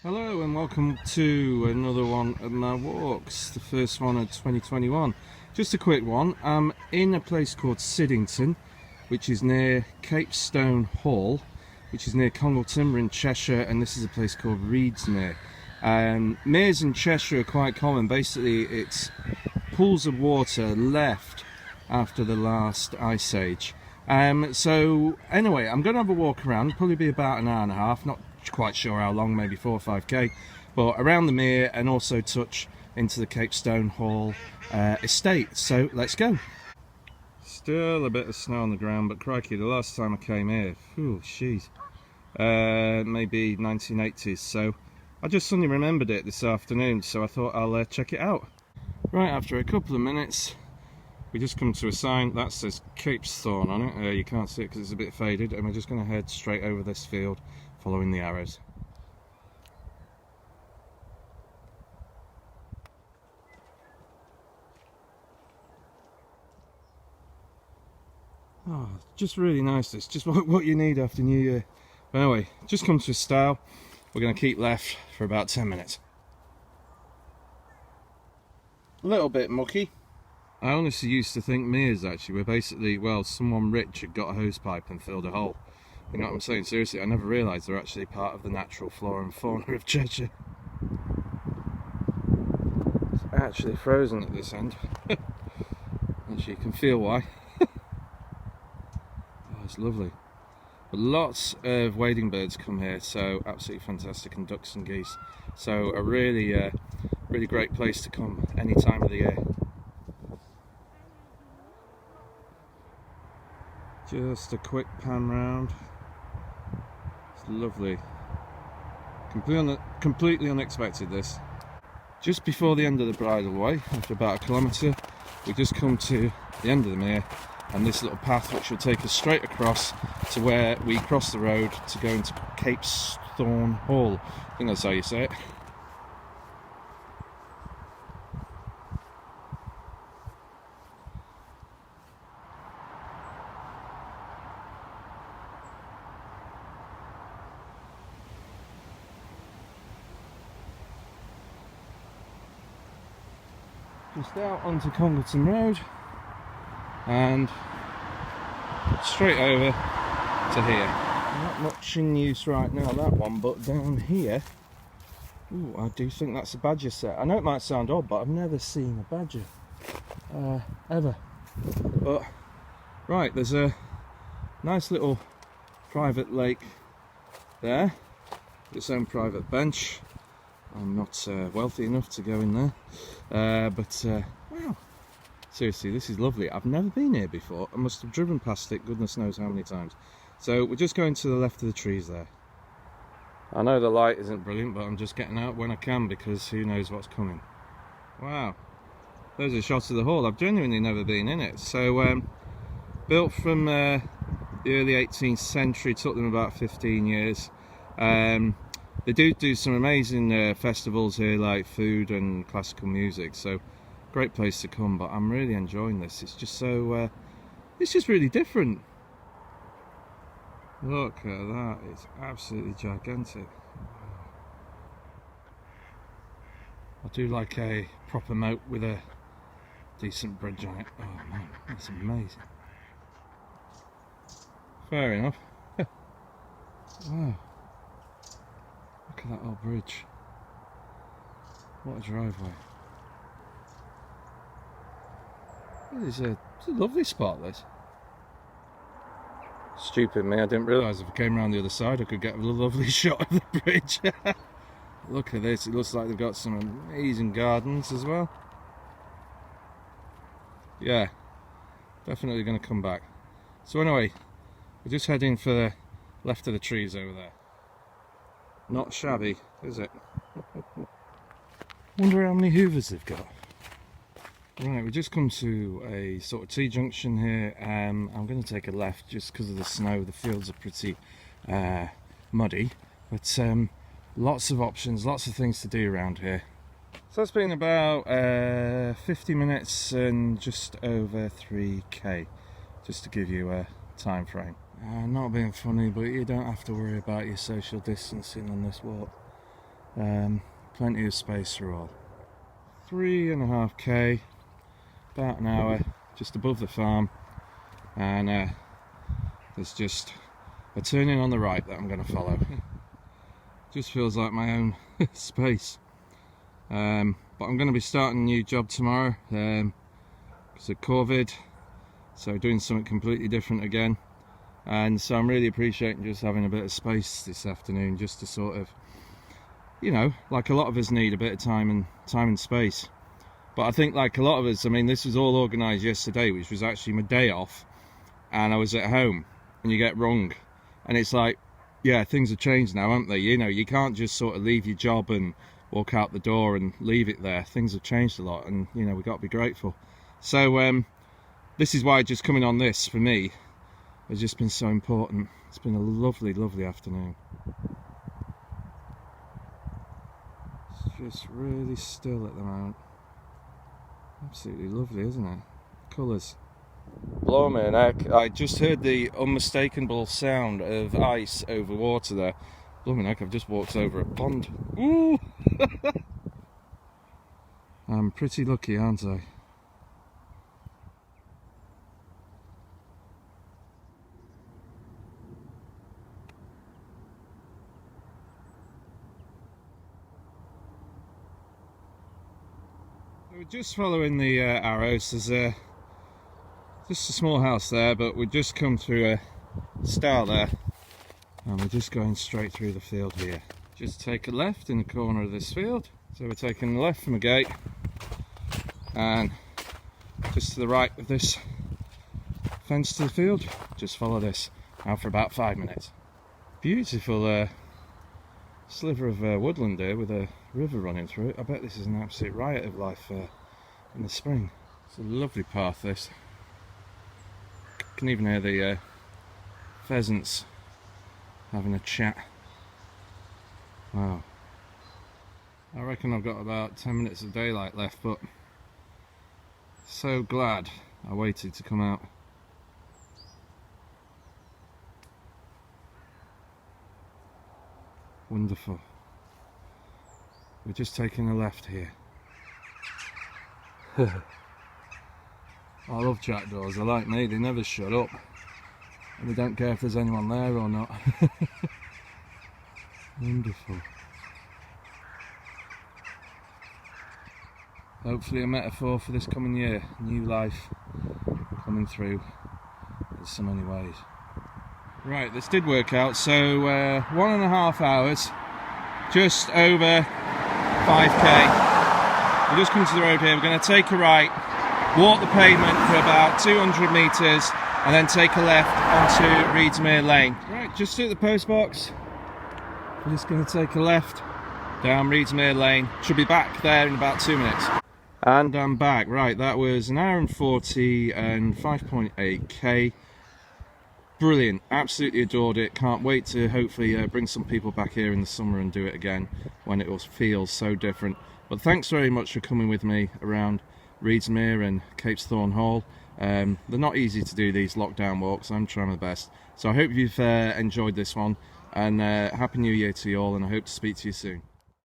Hello and welcome to another one of my walks, the first one of 2021. Just a quick one. I'm in a place called Siddington, which is near Capesthorne Hall, which is near Congleton. We're in Cheshire, and this is a place called Redesmere. Meres in Cheshire are quite common. Basically, it's pools of water left after the last ice age. So anyway, I'm going to have a walk around, probably be about an hour and a half, not quite sure how long, maybe 4 or 5k, but around the mere, and also touch into the Capesthorne Hall estate. So let's go. Still a bit of snow on the ground, but crikey, the last time I came here, maybe 1980s, so I just suddenly remembered it this afternoon, so I thought I'll check it out. Right, after a couple of minutes, we just come to a sign that says Capesthorne on it. You can't see it because it's a bit faded, and we're just going to head straight over this field following the arrows. Oh, just really nice. It's just what you need after New Year. But anyway, just come to a stile. We're going to keep left for about 10 minutes. A little bit mucky. I honestly used to think meres actually were basically, well, someone rich had got a hose pipe and filled a hole. You know what I'm saying? Seriously, I never realised they're actually part of the natural flora and fauna of Cheshire. It's actually frozen at this end. Actually, you can feel why. Oh, it's lovely. But lots of wading birds come here, so absolutely fantastic, and ducks and geese. So a really, really great place to come any time of the year. Just a quick pan round. It's lovely. Completely unexpected this. Just before the end of the bridleway, after about a kilometre, we just come to the end of the mere, and this little path which will take us straight across to where we cross the road to go into Capesthorne Hall. I think that's how you say it. Just out onto Congleton Road and straight over to here. Not much in use right now, that one, but down here, ooh, I do think that's a badger set. I know it might sound odd, but I've never seen a badger ever. But right, there's a nice little private lake there, its own private bench. I'm not wealthy enough to go in there, but wow, seriously, this is lovely. I've never been here before. I must have driven past it goodness knows how many times. So we're just going to the left of the trees there. I know the light isn't brilliant, but I'm just getting out when I can because who knows what's coming. Wow, there's a shot of the hall. I've genuinely never been in it. So built from the early 18th century, took them about 15 years. They do some amazing festivals here, like food and classical music, so great place to come. But I'm really enjoying this. It's just so it's just really different. Look at that, it's absolutely gigantic. I do like a proper moat with a decent bridge on it. Oh man, that's amazing. Fair enough. Wow. Look at that old bridge. What a driveway. It's a lovely spot, this. Stupid me, I didn't realise if I came around the other side I could get a lovely shot of the bridge. Look at this, it looks like they've got some amazing gardens as well. Yeah, definitely going to come back. So anyway, we're just heading for the left of the trees over there. Not shabby, is it? Wonder how many hoovers they've got. Right, we just come to a sort of T-junction here. I'm going to take a left just because of the snow. The fields are pretty muddy, but lots of options, lots of things to do around here. So it's been about 50 minutes and just over 3k, just to give you a time frame. Not being funny, but you don't have to worry about your social distancing on this walk. Plenty of space for all. 3.5k, about an hour, just above the farm, and there's just a turning on the right that I'm going to follow. Just feels like my own space. But I'm going to be starting a new job tomorrow because of COVID, so doing something completely different again. And so I'm really appreciating just having a bit of space this afternoon, just to sort of, you know, like a lot of us need a bit of time and space. But I think like a lot of us, I mean, this was all organised yesterday, which was actually my day off, and I was at home, and you get wrong, and it's like, yeah, things have changed now, haven't they? You know, you can't just sort of leave your job and walk out the door and leave it there. Things have changed a lot, and you know, we've got to be grateful. So this is why just coming on this for me has just been so important. It's been a lovely, lovely afternoon. It's just really still at the moment. Absolutely lovely, isn't it? Colours. Blow me an heck. I just heard the unmistakable sound of ice over water there. Blow me an heck, I've just walked over a pond. Ooh! I'm pretty lucky, aren't I? We're just following the arrows. There's just a small house there, but we've just come through a stile there, and we're just going straight through the field here. Just take a left in the corner of this field. So we're taking the left from the gate, and just to the right of this fence to the field, just follow this now for about 5 minutes. Beautiful sliver of woodland here with a river running through it. I bet this is an absolute riot of life in the spring. It's a lovely path, this. You can even hear the pheasants having a chat. Wow. I reckon I've got about 10 minutes of daylight left, but so glad I waited to come out. Wonderful. We're just taking a left here. I love jackdaws, they're like me, they never shut up. And they don't care if there's anyone there or not. Wonderful. Hopefully a metaphor for this coming year. New life coming through in so many ways. Right, this did work out. So 1.5 hours, just over 5k. We just come to the road here. We're going to take a right, walk the pavement for about 200 metres, and then take a left onto Redesmere Lane. Right, just at the post box. We're just going to take a left down Redesmere Lane. Should be back there in about 2 minutes. And I'm back. Right, that was 1 hour and 40 and 5.8k. Brilliant, absolutely adored it. Can't wait to hopefully bring some people back here in the summer and do it again when it feels so different. But thanks very much for coming with me around Redesmere and Capesthorne Hall. They're not easy to do, these lockdown walks. I'm trying my best. So I hope you've enjoyed this one, and Happy New Year to you all, and I hope to speak to you soon.